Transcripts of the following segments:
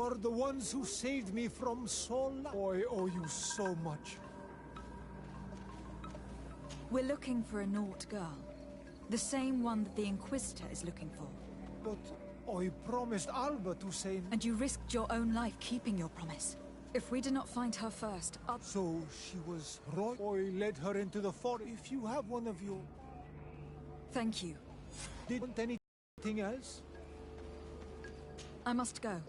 are the ones who saved me from Sol. I owe you so much. We're looking for a Naut girl. The same one that the Inquisitor is looking for. But I promised Alba to say... And you risked your own life keeping your promise. If we do not find her first, So she was right. I led her into the forest. If you have one of your... Thank you. Didn't anything else? I must go.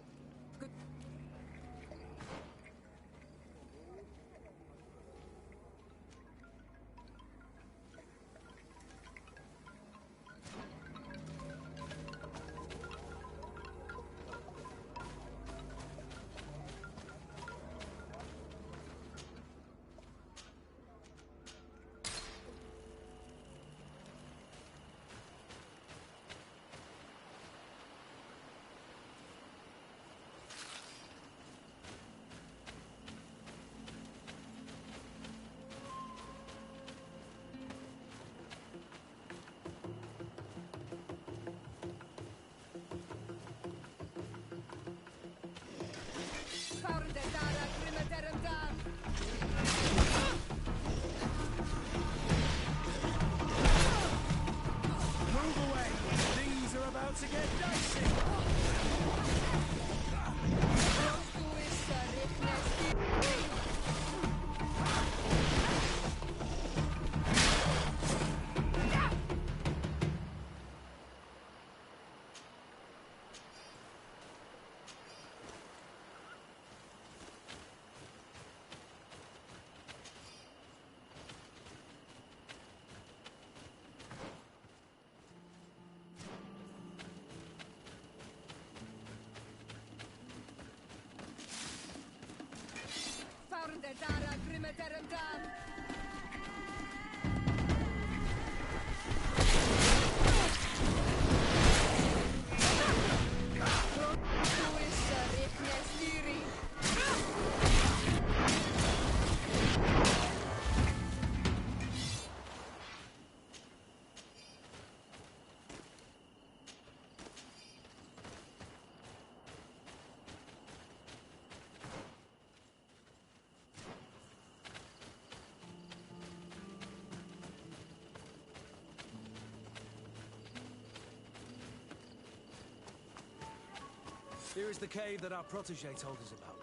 Here is the cave that our protégé told us about.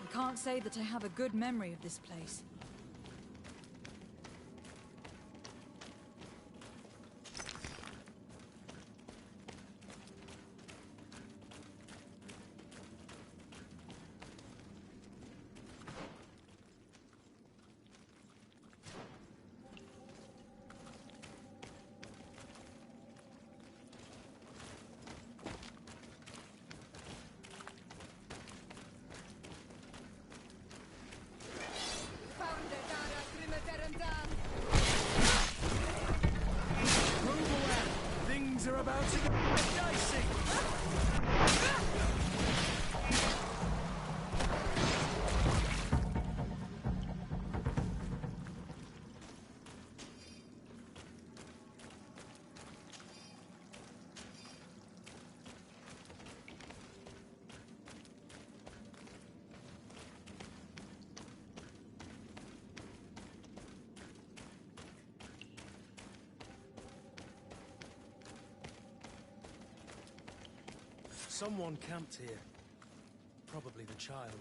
I can't say that I have a good memory of this place. Things are about to get dicey! Someone camped here. Probably the child.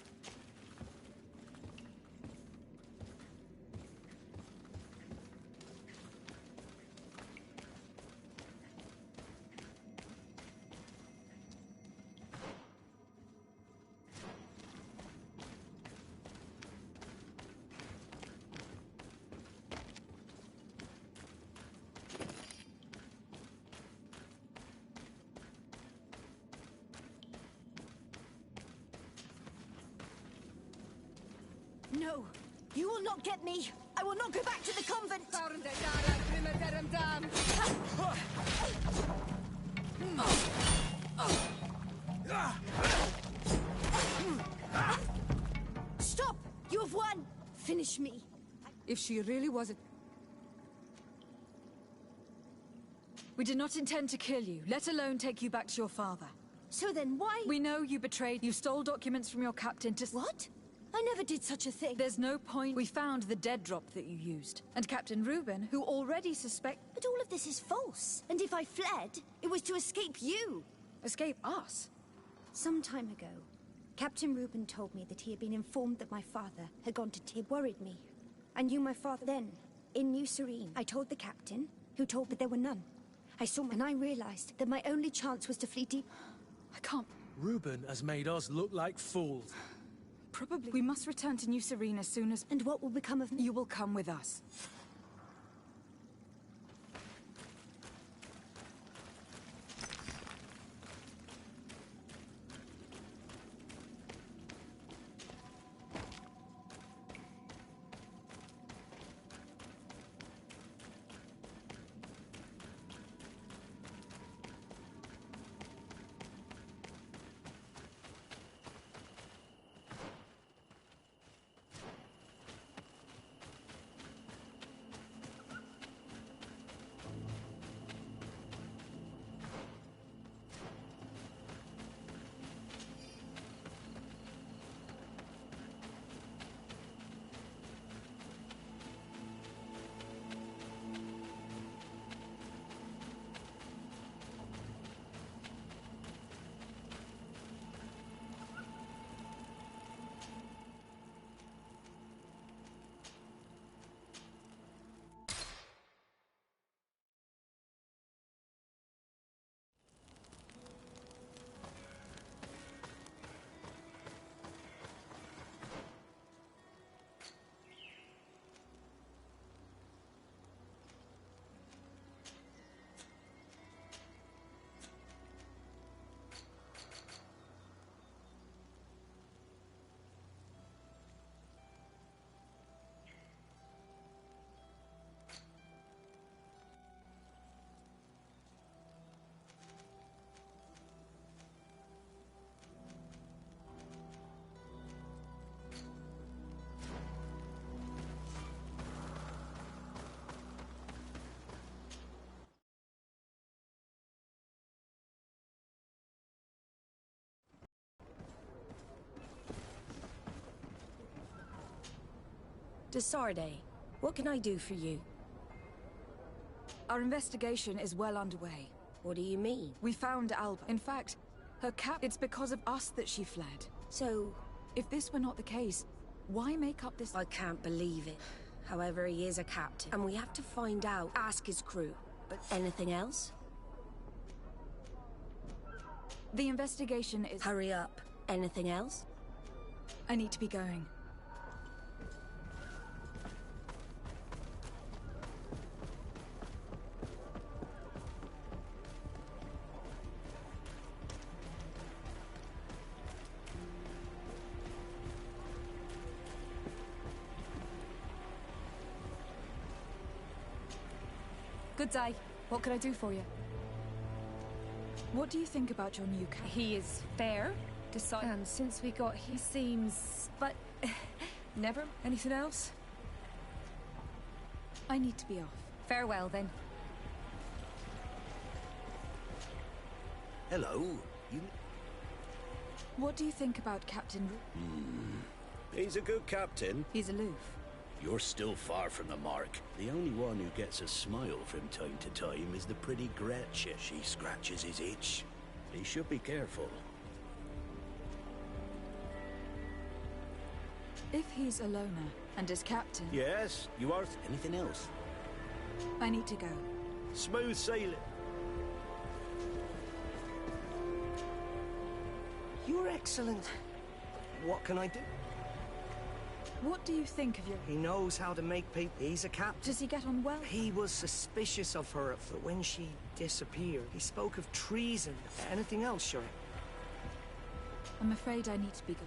No, you will not get me. I will not go back to the convent. Stop! You have won. Finish me. If she really was a... We did not intend to kill you, let alone take you back to your father. So then why— We know you betrayed. You stole documents from your captain to— What? I never did such a thing. There's no point. We found the dead drop that you used. And Captain Reuben, who already But all of this is false. And if I fled, it was to escape you. Escape us? Some time ago, Captain Reuben told me that he had been informed that my father had gone to Tib. Worried me. I knew my father then, in New Serene. I told the captain, who told me there were none. And I realized that my only chance was to flee deep. I can't. Reuben has made us look like fools. Probably. We must return to New Serene as soon as— And what will become of me? You will come with us. Desarde, what can I do for you? Our investigation is well underway. What do you mean? We found Alba. In fact, her it's because of us that she fled. So, If this were not the case, why make up this— I can't believe it. However, he is a captain, and we have to find out. Ask his crew. But anything else? The investigation is— Hurry up. Anything else? I need to be going. Good day. What can I do for you? What do you think about your new captain? He is fair, and since we got he seems... But... never... Anything else? I need to be off. Farewell, then. Hello. You... What do you think about Captain He's a good captain. He's aloof. You're still far from the mark. The only one who gets a smile from time to time is the pretty Gretchen. She scratches his itch. He should be careful. If he's a loner and is captain, Yes, you are. Anything else? I need to go. Smooth sailing. You're excellent. What can I do? What do you think of your— He knows how to make people. He's a captain. Does he get on well? He was suspicious of her, but when she disappeared, he spoke of treason. Anything else, Shuri? I'm afraid I need to be going.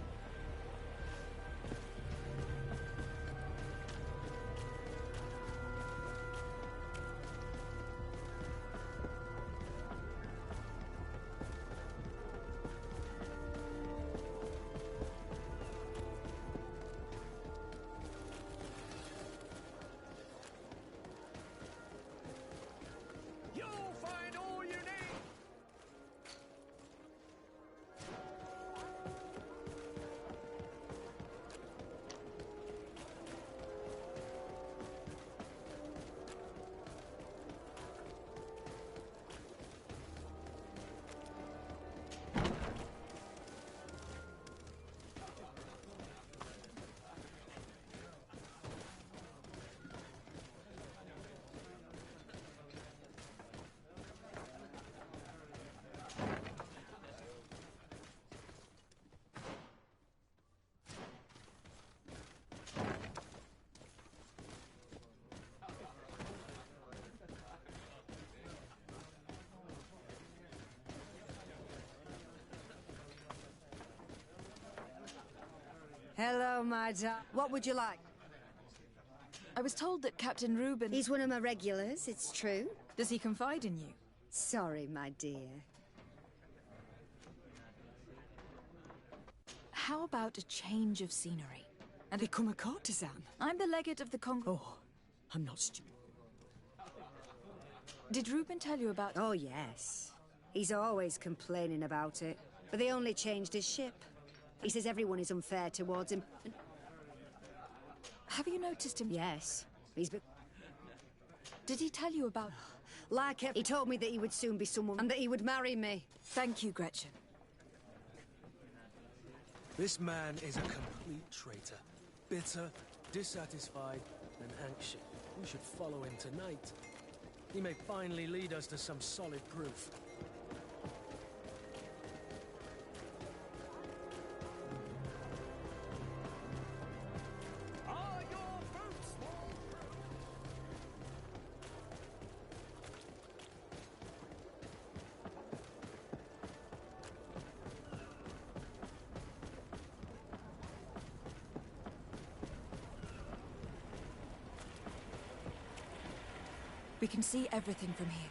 Hello, my darling. What would you like? I was told that Captain Reuben... He's one of my regulars, it's true. Does he confide in you? Sorry, my dear. How about a change of scenery? And become a courtesan? I'm the legate of the Oh, I'm not stupid. Did Reuben tell you about... Oh, yes. He's always complaining about it. But they only changed his ship. He says everyone is unfair towards him. Have you noticed him? Yes. He's been... Did he tell you about... He told me that he would soon be someone and that he would marry me. Thank you, Gretchen. This man is a complete traitor. Bitter, dissatisfied, and anxious. We should follow him tonight. He may finally lead us to some solid proof. We can see everything from here.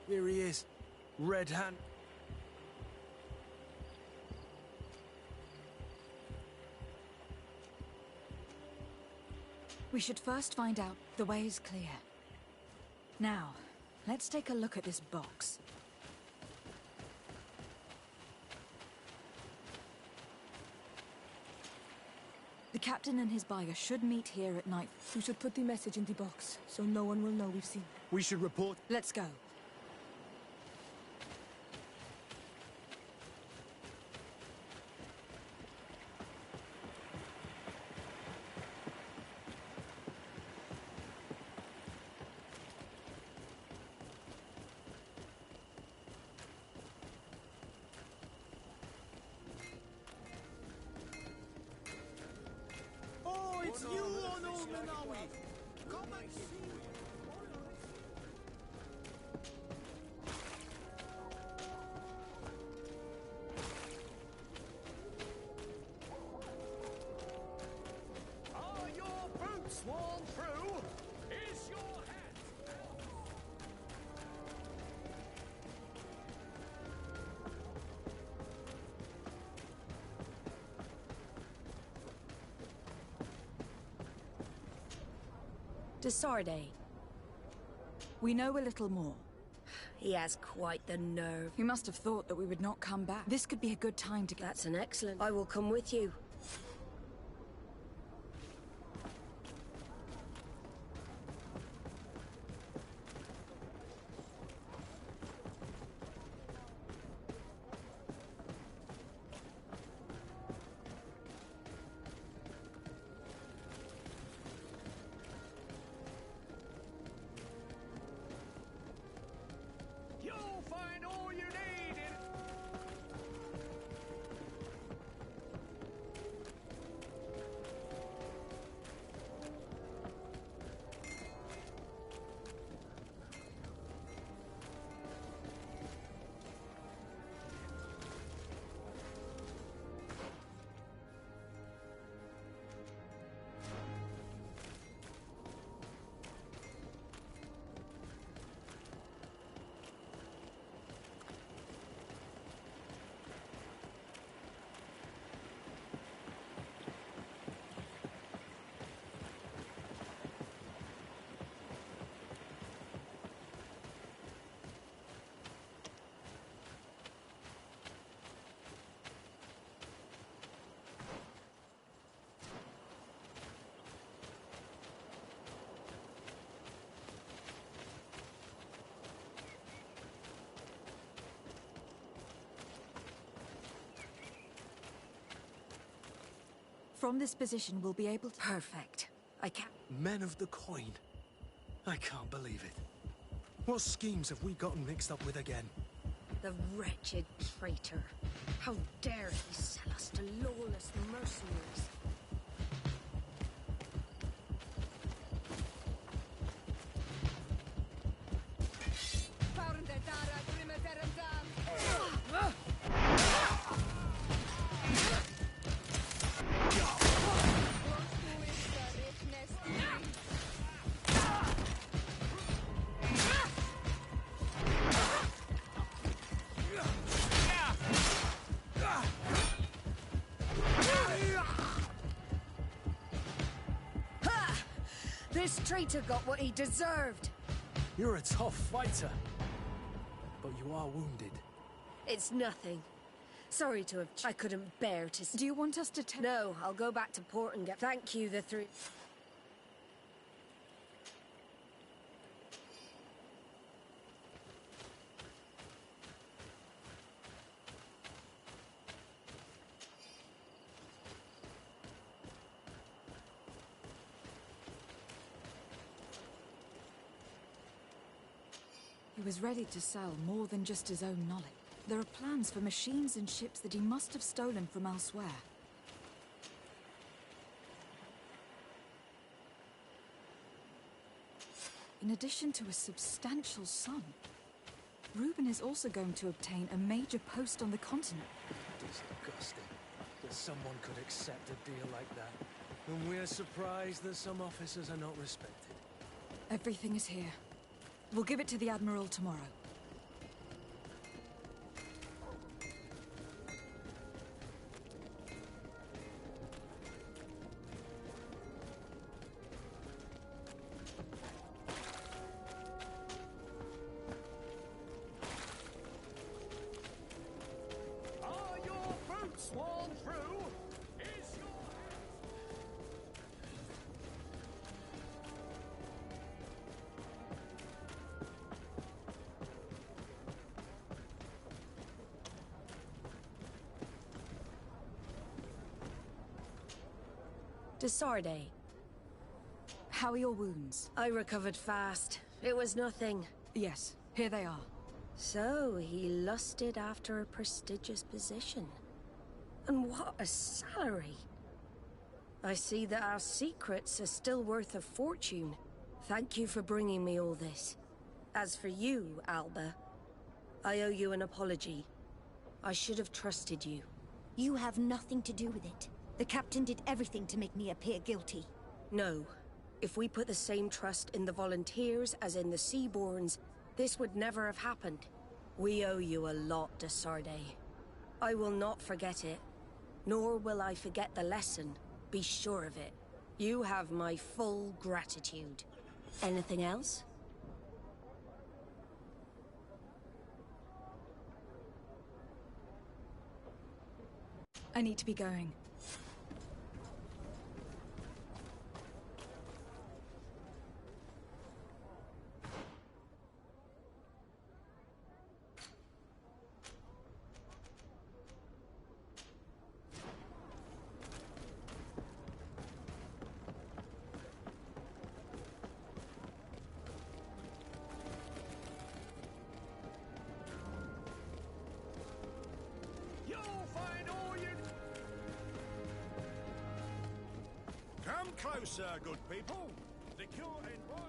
Here he is. Red Hand. We should first find out the way is clear. Now, let's take a look at this box. The captain and his buyer should meet here at night. We should put the message in the box, so no one will know we've seen it. We should report. Let's go. It's you, Ono Minawi! Come and see! Are your boots worn through? Is your Desarde. We know a little more. He has quite the nerve. He must have thought that we would not come back. This could be a good time to get... That's an excellent... I will come with you. From this position, we'll be able to... Perfect. I can't... Men of the coin. I can't believe it. What schemes have we gotten mixed up with again? The wretched traitor. How dare he sell us to lawless mercenaries? This traitor got what he deserved. You're a tough fighter. But you are wounded. It's nothing. Sorry to have... I couldn't bear to... Do you want us to No, I'll go back to port and get... Thank you, the three... He was ready to sell more than just his own knowledge. There are plans for machines and ships that he must have stolen from elsewhere. In addition to a substantial sum, Reuben is also going to obtain a major post on the continent. Disgusting that someone could accept a deal like that. And we're surprised that some officers are not respected. Everything is here. We'll give it to the Admiral tomorrow. Are your boots worn through? Is your... Desarde. How are your wounds? I recovered fast. It was nothing. Yes, here they are. So, he lusted after a prestigious position. And what a salary! I see that our secrets are still worth a fortune. Thank you for bringing me all this. As for you, Alba, I owe you an apology. I should have trusted you. You have nothing to do with it. The captain did everything to make me appear guilty. No. If we put the same trust in the volunteers as in the Seaborns, this would never have happened. We owe you a lot, Desarde. I will not forget it. Nor will I forget the lesson. Be sure of it. You have my full gratitude. Anything else? I need to be going. Come closer, good people. Liqueur and wine.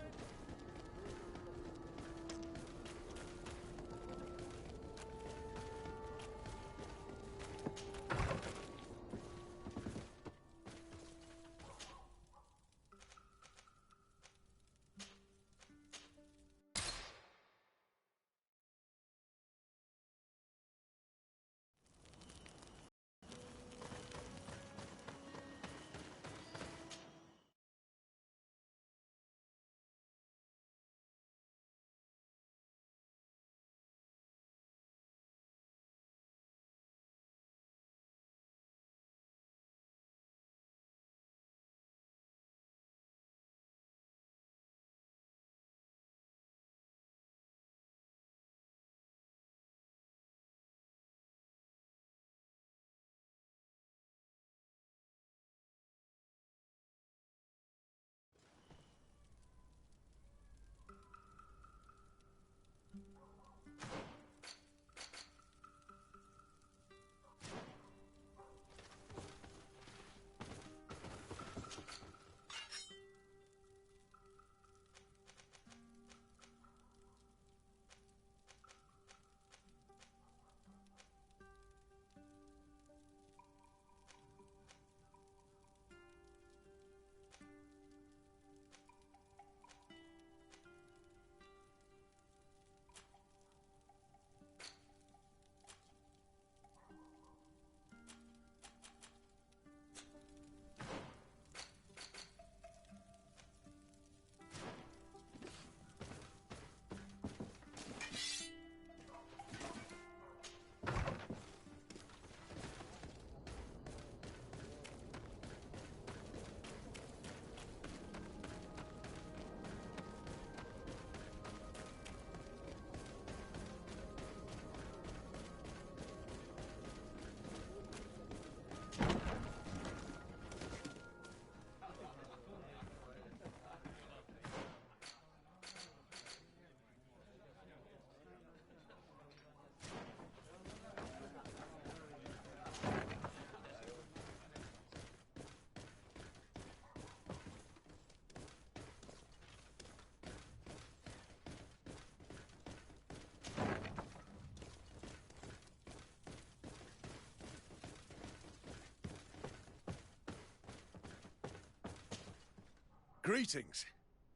Greetings.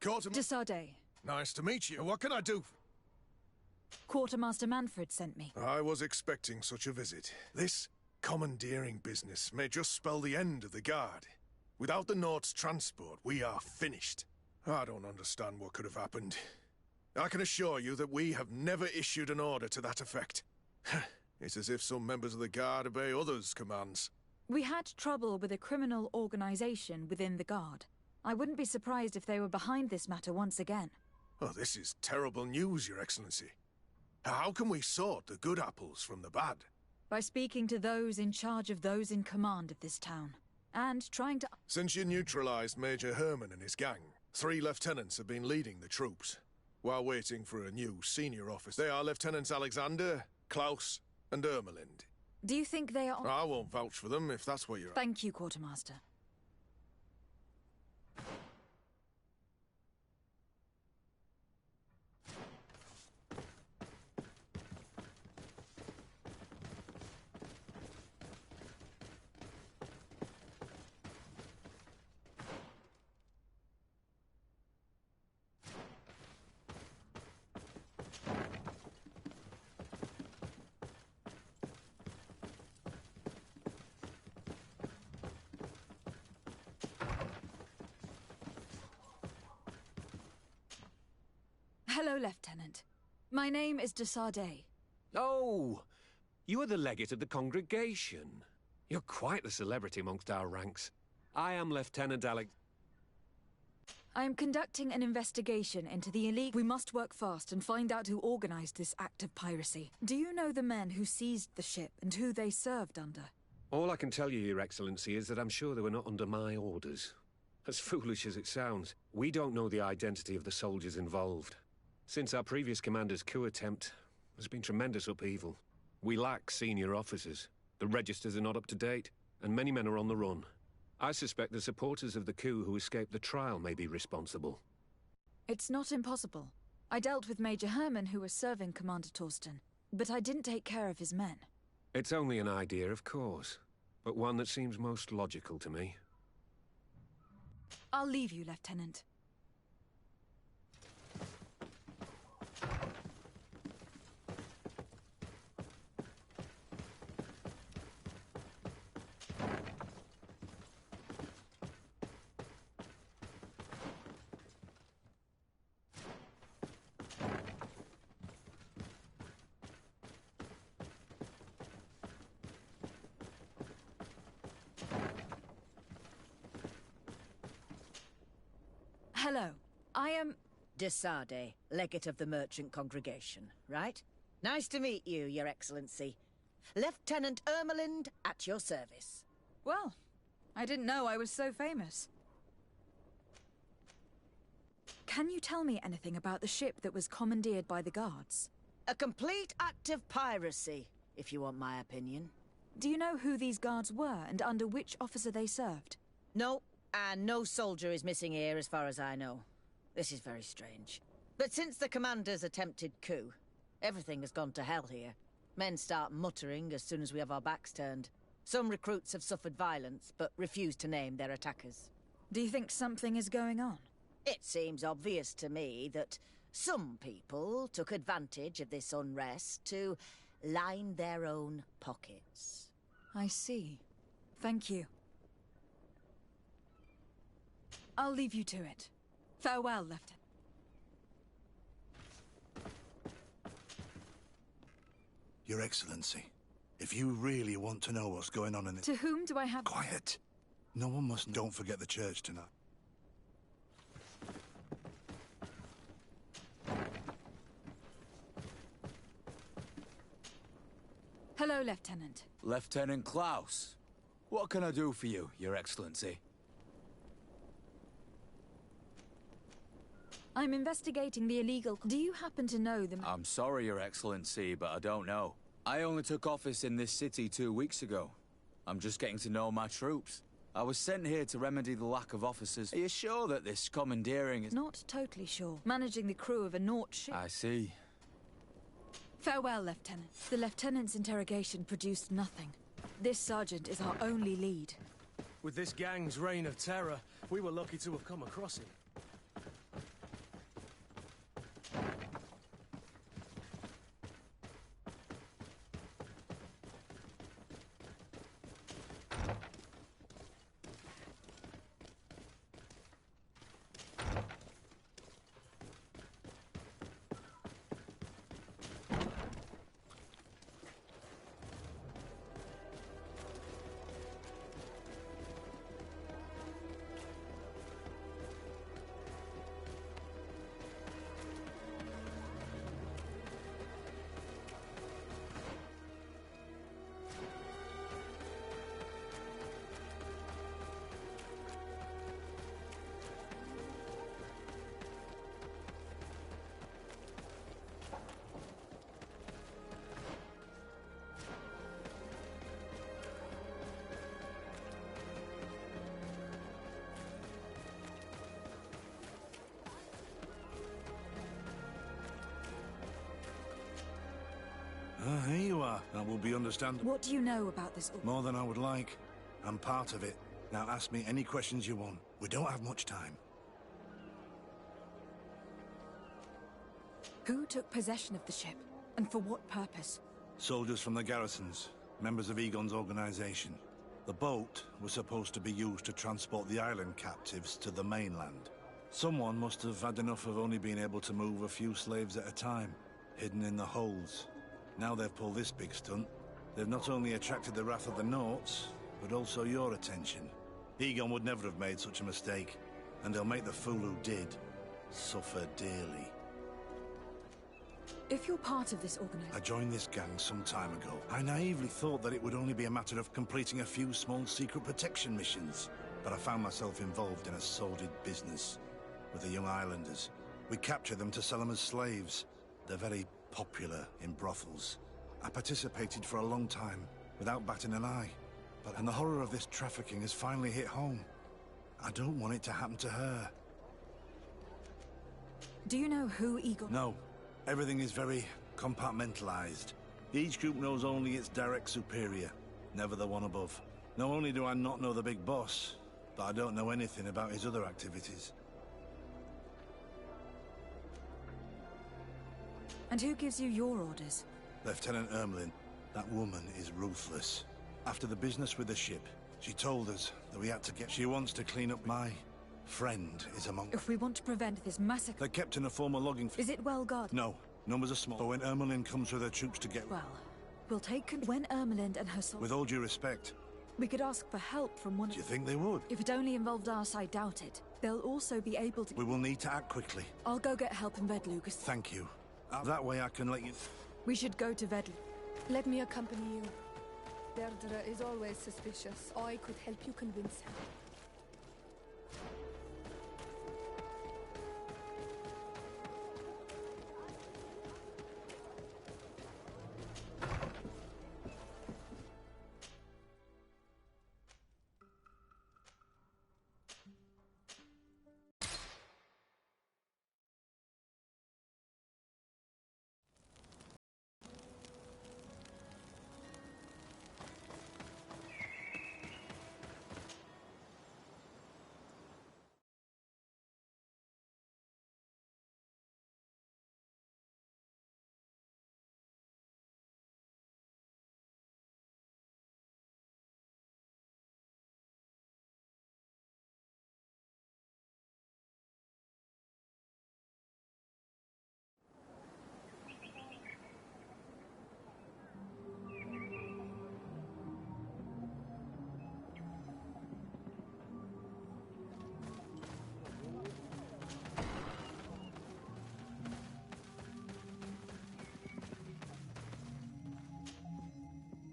Desade. Nice to meet you. What can I do? Quartermaster Manfred sent me. I was expecting such a visit. This commandeering business may just spell the end of the Guard. Without the Nord's transport, we are finished. I don't understand what could have happened. I can assure you that we have never issued an order to that effect. It's as if some members of the Guard obey others' commands. We had trouble with a criminal organization within the Guard. I wouldn't be surprised if they were behind this matter once again. Oh, this is terrible news, Your Excellency. How can we sort the good apples from the bad? By speaking to those in charge of those in command of this town. And trying to... Since you neutralized Major Herman and his gang, 3 lieutenants have been leading the troops, while waiting for a new senior officer. They are Lieutenants Alexander, Klaus, and Ermelind. Do you think they are... I won't vouch for them if that's what you're... Thank you, Quartermaster. Hello, Lieutenant. My name is de Sardet. Oh, you are the legate of the congregation. You're quite the celebrity amongst our ranks. I am Lieutenant Alex. I am conducting an investigation into the illegal... We must work fast and find out who organized this act of piracy. Do you know the men who seized the ship and who they served under? All I can tell you, Your Excellency, is that I'm sure they were not under my orders. As foolish as it sounds, we don't know the identity of the soldiers involved. Since our previous commander's coup attempt, there's been tremendous upheaval. We lack senior officers. The registers are not up to date, and many men are on the run. I suspect the supporters of the coup who escaped the trial may be responsible. It's not impossible. I dealt with Major Herman, who was serving Commander Torsten, but I didn't take care of his men. It's only an idea, of course, but one that seems most logical to me. I'll leave you, Lieutenant. Hello. I am... de Sardet, legate of the merchant congregation, right? Nice to meet you, Your Excellency. Lieutenant Ermelind, at your service. Well, I didn't know I was so famous. Can you tell me anything about the ship that was commandeered by the guards? A complete act of piracy, if you want my opinion. Do you know who these guards were and under which officer they served? No, and no soldier is missing here as far as I know. This is very strange. But since the commander's attempted coup, everything has gone to hell here. Men start muttering as soon as we have our backs turned. Some recruits have suffered violence, but refuse to name their attackers. Do you think something is going on? It seems obvious to me that some people took advantage of this unrest to line their own pockets. I see. Thank you. I'll leave you to it. Farewell, Lieutenant. Your Excellency, if you really want to know what's going on in this... To whom do I have... Quiet! No one must... Don't forget the church tonight. Hello, Lieutenant. Lieutenant Klaus. What can I do for you, Your Excellency? I'm investigating the illegal... Do you happen to know the... I'm sorry, Your Excellency, but I don't know. I only took office in this city 2 weeks ago. I'm just getting to know my troops. I was sent here to remedy the lack of officers. Are you sure that this commandeering is... Not totally sure. Managing the crew of a Naut ship... I see. Farewell, Lieutenant. The Lieutenant's interrogation produced nothing. This sergeant is our only lead. With this gang's reign of terror, we were lucky to have come across him. Here you are. That will be understandable. What do you know about this... More than I would like. I'm part of it. Now ask me any questions you want. We don't have much time. Who took possession of the ship? And for what purpose? Soldiers from the garrisons. Members of Egon's organization. The boat was supposed to be used to transport the island captives to the mainland. Someone must have had enough of only being able to move a few slaves at a time, hidden in the holds. Now they've pulled this big stunt. They've not only attracted the wrath of the Nauts, but also your attention. Egon would never have made such a mistake, and he'll make the fool who did suffer dearly. If you're part of this organization... I joined this gang some time ago. I naively thought that it would only be a matter of completing a few small secret protection missions, but I found myself involved in a sordid business with the young islanders. We captured them to sell them as slaves. They're very popular in brothels. I participated for a long time, without batting an eye. And the horror of this trafficking has finally hit home. I don't want it to happen to her. Do you know who Egon... No. Everything is very compartmentalized. Each group knows only its direct superior, never the one above. Not only do I not know the big boss, but I don't know anything about his other activities. And who gives you your orders? Lieutenant Ermelin. That woman is ruthless. After the business with the ship, she told us that we had to get... She wants to clean up. My friend is among... If we want to prevent this massacre... They're kept in a former logging... Is it well guarded? No. Numbers are small. But when Ermelin comes with her troops to get... Well, we'll take... When Ermelin and her soldiers... With all due respect... We could ask for help from one of... Do you think they would? If it only involved us, I doubt it. They'll also be able to... We will need to act quickly. I'll go get help in Vedlugas. Thank you. That way I can let you... We should go to Vedlugas. Let me accompany you. Deirdre is always suspicious. I could help you convince her.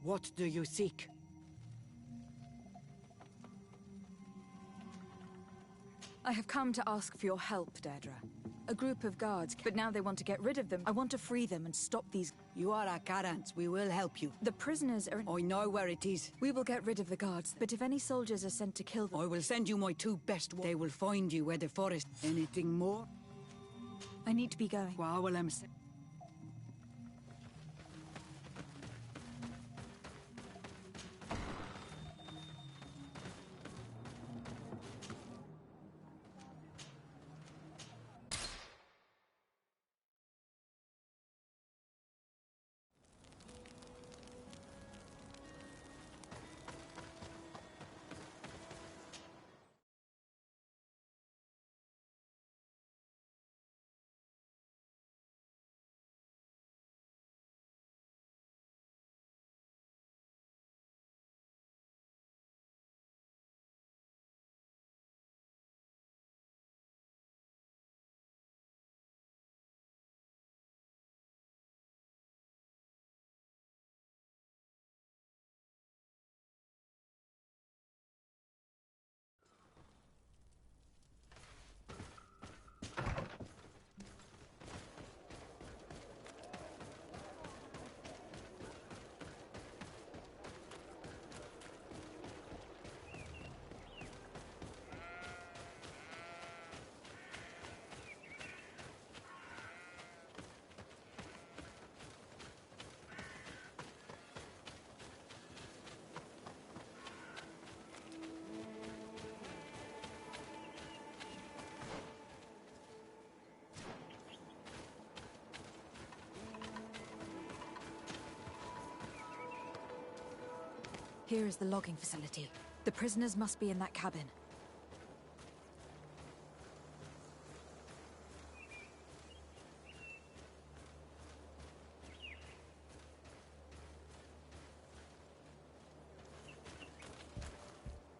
What do you seek? I have come to ask for your help, Deirdre. A group of guards, but now they want to get rid of them. I want to free them and stop these... You are a Carans. We will help you. The prisoners are in... I know where it is. We will get rid of the guards, but if any soldiers are sent to kill them... I will send you my two best ones. They will find you where the forest... Anything more? I need to be going. Well, Here is the logging facility. The prisoners must be in that cabin.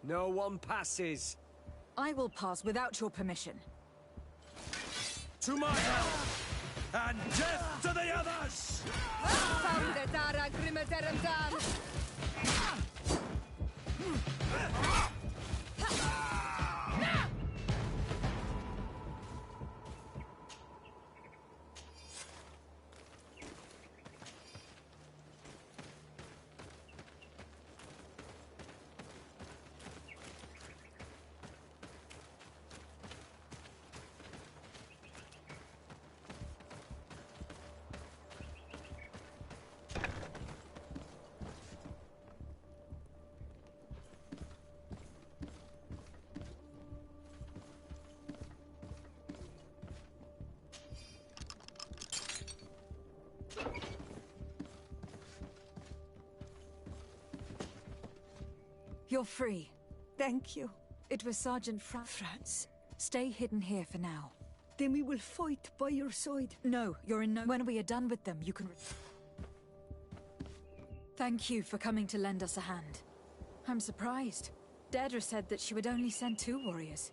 No one passes. I will pass without your permission. To my help! And death to the others! You're free. Thank you. It was Sergeant France? Stay hidden here for now. Then we will fight by your side. No, you're in no... When we are done with them, you can... Thank you for coming to lend us a hand. I'm surprised. Deirdre said that she would only send 2 warriors.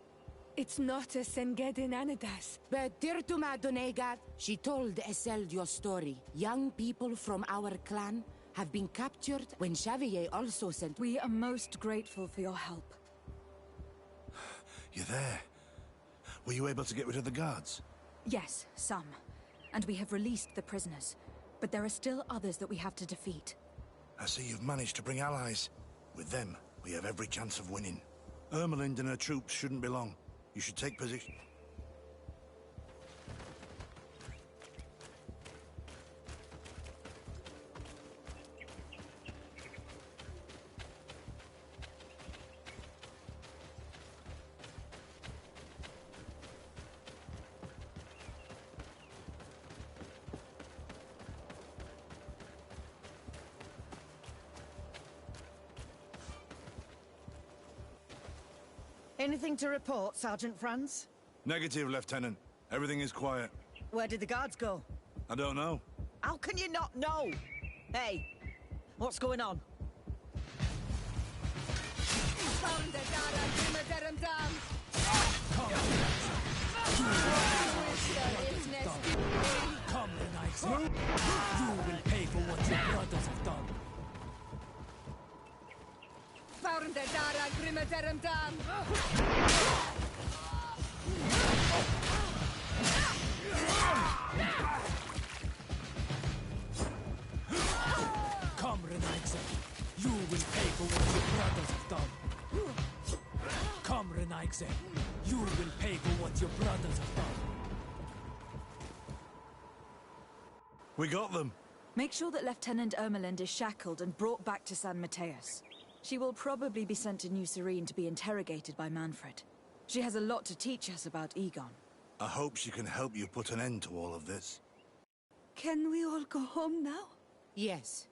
It's not a Sengedin Anadas. But Tirtuma Donegat, she told Eseld your story. Young people from our clan have been captured when Xavier also sent... We are most grateful for your help. You're there. Were you able to get rid of the guards? Yes, some. And we have released the prisoners. But there are still others that we have to defeat. I see you've managed to bring allies. With them, we have every chance of winning. Ermelind and her troops shouldn't be long. You should take position. Anything to report, Sergeant Franz? Negative, Lieutenant. Everything is quiet. Where did the guards go? I don't know. How can you not know? Hey, what's going on? Come the knights. You will pay for what your brothers have done. Come, Renaigse. You will pay for what your brothers have done. Come, Renaigse. You will pay for what your brothers have done. We got them. Make sure that Lieutenant Ermelind is shackled and brought back to San Mateus. She will probably be sent to New Serene to be interrogated by Manfred. She has a lot to teach us about Egon. I hope she can help you put an end to all of this. Can we all go home now? Yes.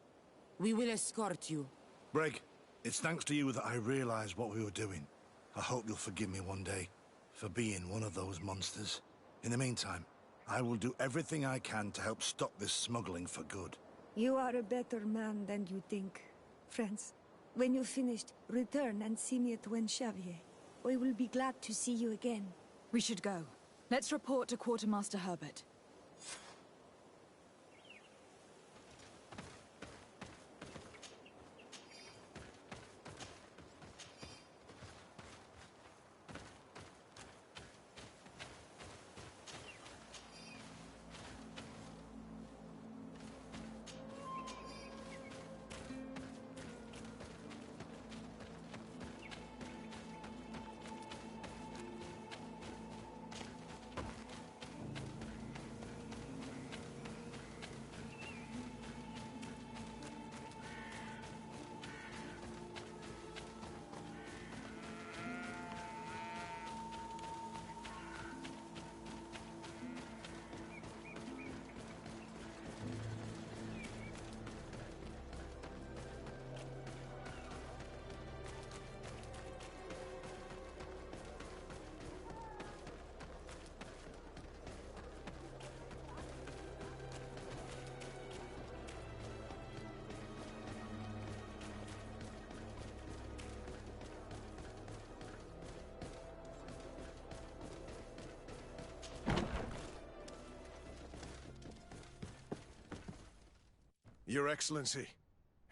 We will escort you. Breg, it's thanks to you that I realized what we were doing. I hope you'll forgive me one day for being one of those monsters. In the meantime, I will do everything I can to help stop this smuggling for good. You are a better man than you think, friends. When you're finished, return and see me at Xavier. I will be glad to see you again. We should go. Let's report to Quartermaster Herbert. Your Excellency,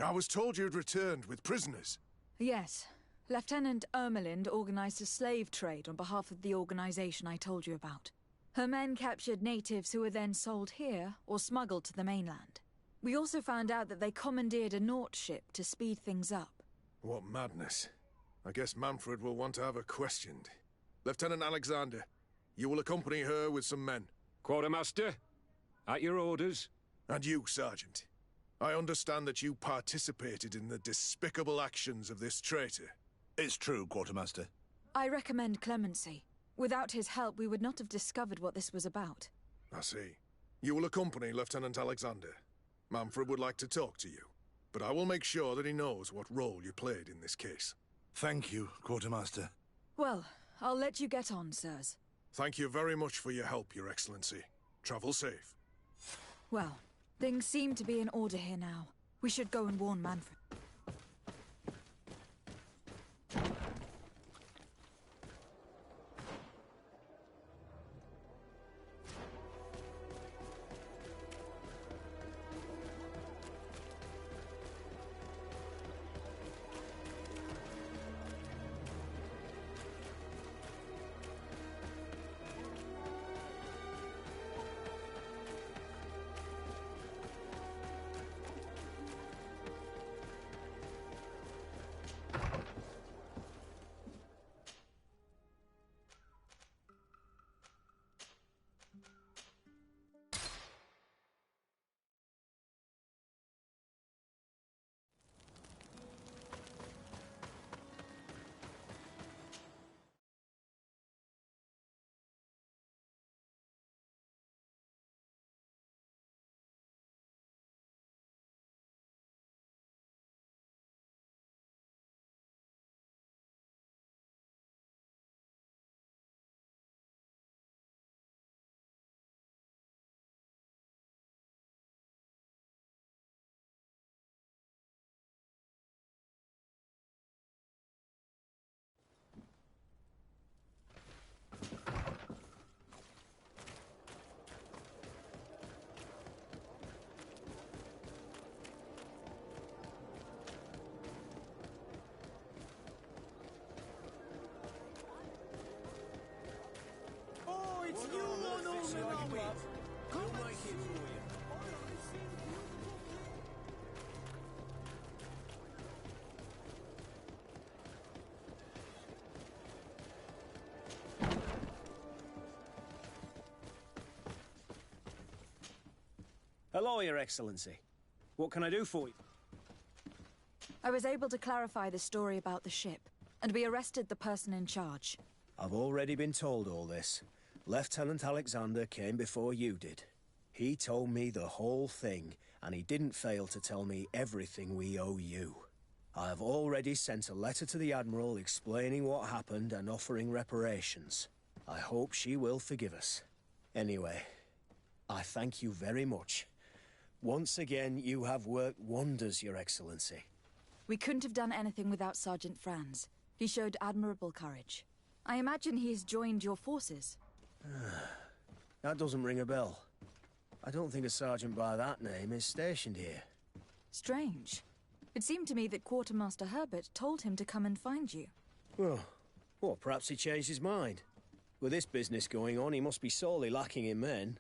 I was told you'd returned with prisoners. Yes. Lieutenant Ermelind organized a slave trade on behalf of the organization I told you about. Her men captured natives who were then sold here or smuggled to the mainland. We also found out that they commandeered a Nort ship to speed things up. What madness. I guess Manfred will want to have her questioned. Lieutenant Alexander, you will accompany her with some men. Quartermaster, at your orders. And you, Sergeant. I understand that you participated in the despicable actions of this traitor. It's true, Quartermaster. I recommend clemency. Without his help, we would not have discovered what this was about. I see. You will accompany Lieutenant Alexander. Manfred would like to talk to you, but I will make sure that he knows what role you played in this case. Thank you, Quartermaster. Well, I'll let you get on, sirs. Thank you very much for your help, Your Excellency. Travel safe. Well, things seem to be in order here now. We should go and warn Manfred. It's you on all the way. We'll make it for you. Hello, Your Excellency. What can I do for you? I was able to clarify the story about the ship, and we arrested the person in charge. I've already been told all this. Lieutenant Alexander came before you did. He told me the whole thing, and he didn't fail to tell me everything we owe you. I have already sent a letter to the Admiral explaining what happened and offering reparations. I hope she will forgive us. Anyway, I thank you very much. Once again, you have worked wonders, Your Excellency. We couldn't have done anything without Sergeant Franz. He showed admirable courage. I imagine he's joined your forces. That doesn't ring a bell. I don't think a sergeant by that name is stationed here. Strange. It seemed to me that Quartermaster Herbert told him to come and find you. Well, perhaps he changed his mind. With this business going on, he must be sorely lacking in men.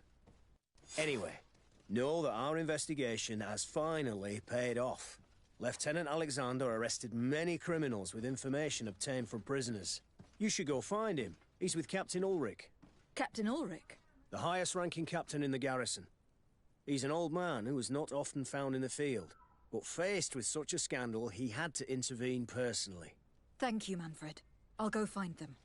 Anyway, know that our investigation has finally paid off. Lieutenant Alexander arrested many criminals with information obtained from prisoners. You should go find him. He's with Captain Ulrich. Captain Ulrich? The highest-ranking captain in the garrison. He's an old man who is not often found in the field, but faced with such a scandal, he had to intervene personally. Thank you, Manfred. I'll go find them.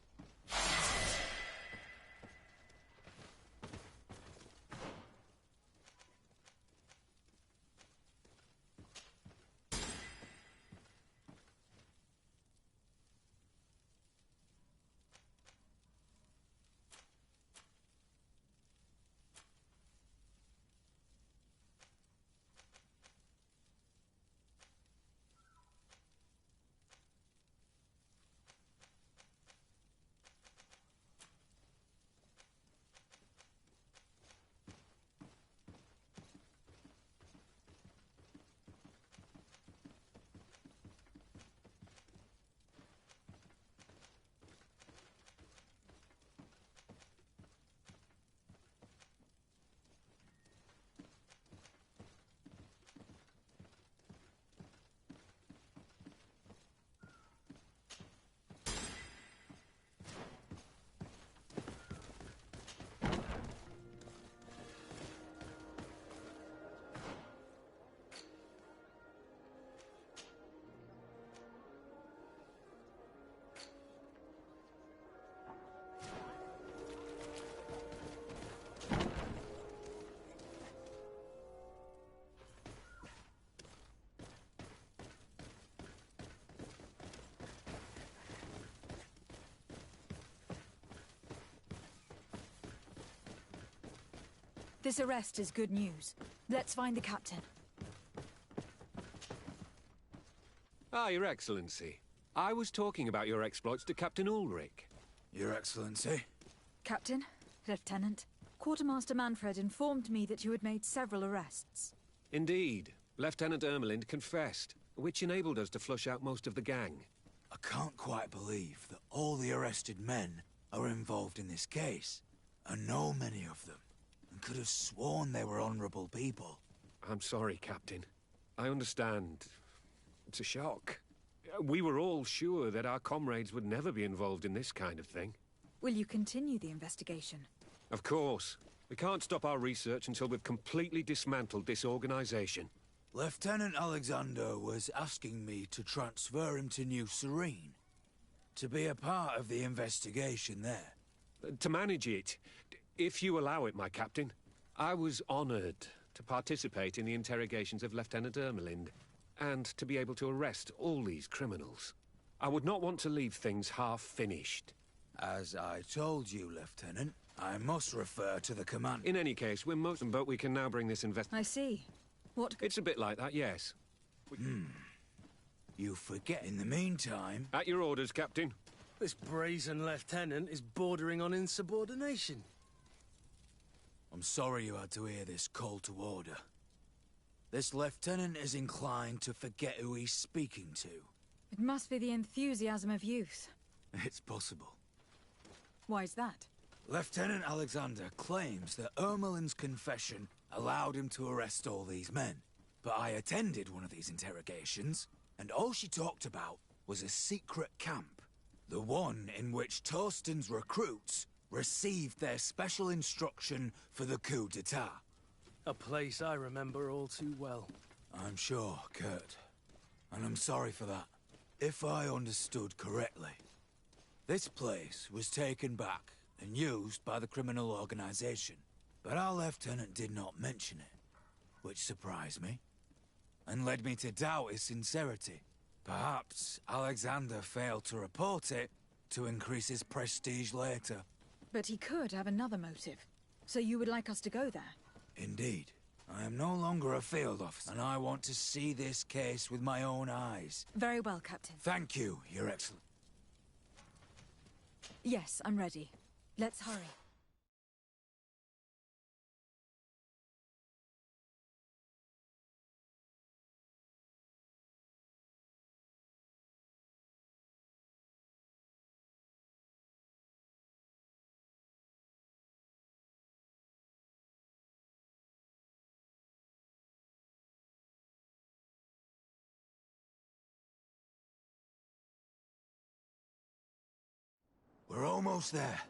This arrest is good news. Let's find the captain. Ah, Your Excellency. I was talking about your exploits to Captain Ulrich. Your Excellency? Captain, Lieutenant, Quartermaster Manfred informed me that you had made several arrests. Indeed. Lieutenant Ermelind confessed, which enabled us to flush out most of the gang. I can't quite believe that all the arrested men are involved in this case. I know many of them, and could have sworn they were honorable people. I'm sorry, Captain. I understand. It's a shock. We were all sure that our comrades would never be involved in this kind of thing. Will you continue the investigation? Of course. We can't stop our research until we've completely dismantled this organization. Lieutenant Alexander was asking me to transfer him to New Serene, to be a part of the investigation there. To manage it, if you allow it, my captain. I was honored to participate in the interrogations of Lieutenant Ermelind, and to be able to arrest all these criminals. I would not want to leave things half-finished. As I told you, Lieutenant, I must refer to the command. In any case, we're most... but we can now bring this I see. What... It's a bit like that, yes. You forget in the meantime... At your orders, Captain. This brazen lieutenant is bordering on insubordination. I'm sorry you had to hear this call to order. This lieutenant is inclined to forget who he's speaking to. It must be the enthusiasm of youth. It's possible. Why's that? Lieutenant Alexander claims that Ermelin's confession allowed him to arrest all these men. But I attended one of these interrogations, and all she talked about was a secret camp. The one in which Torsten's recruits received their special instruction for the coup d'etat. A place I remember all too well. I'm sure, Kurt. And I'm sorry for that. If I understood correctly, this place was taken back and used by the criminal organization. But our lieutenant did not mention it, which surprised me, and led me to doubt his sincerity. Perhaps Alexander failed to report it to increase his prestige later. But he could have another motive. So you would like us to go there? Indeed. I am no longer a field officer, and I want to see this case with my own eyes. Very well, Captain. Thank you, Your Excellency. Yes, I'm ready. Let's hurry. We're almost there.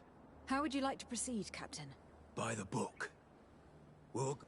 How would you like to proceed, Captain? By the book. We'll...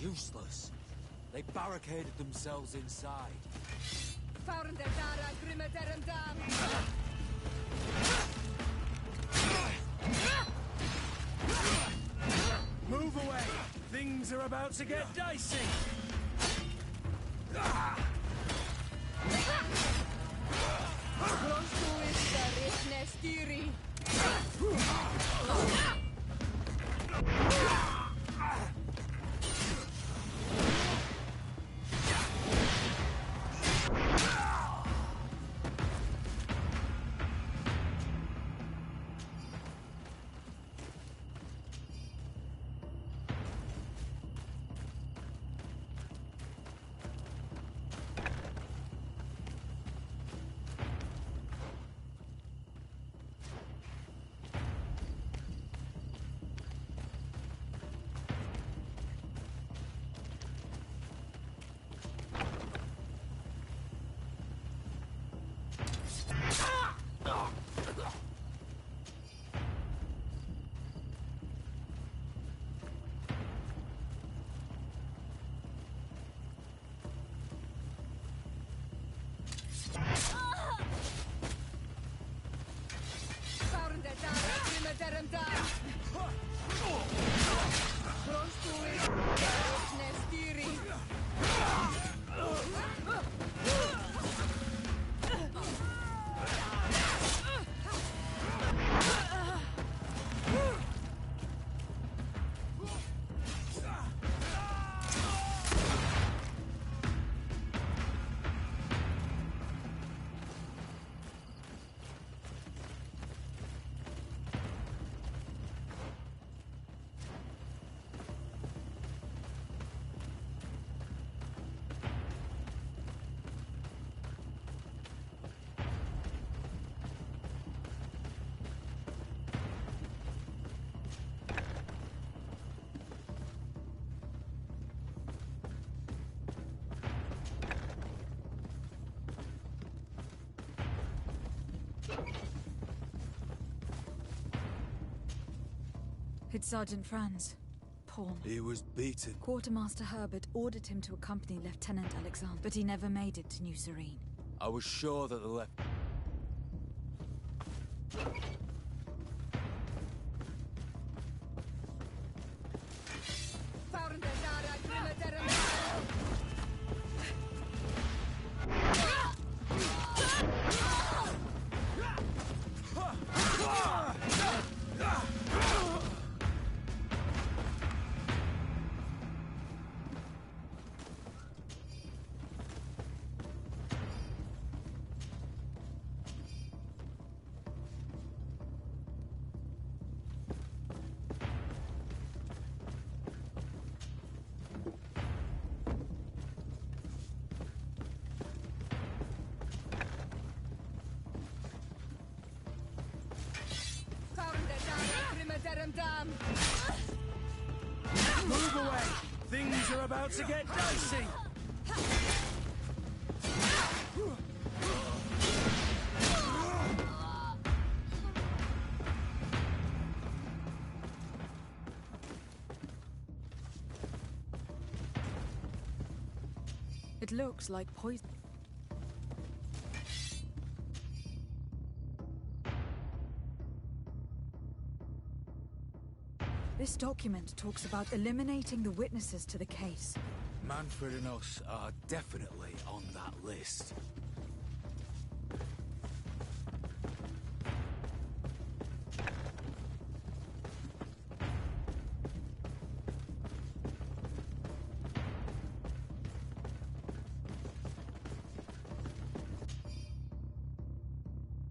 Useless. They barricaded themselves inside. Move away! Things are about to get dicey! It's Sergeant Franz. Paul. He was beaten. Quartermaster Herbert ordered him to accompany Lieutenant Alexander, but he never made it to New Serene. I was sure that the left... Move away! Things are about to get dicey! It looks like poison. This document talks about eliminating the witnesses to the case. Manfred and us are definitely on that list.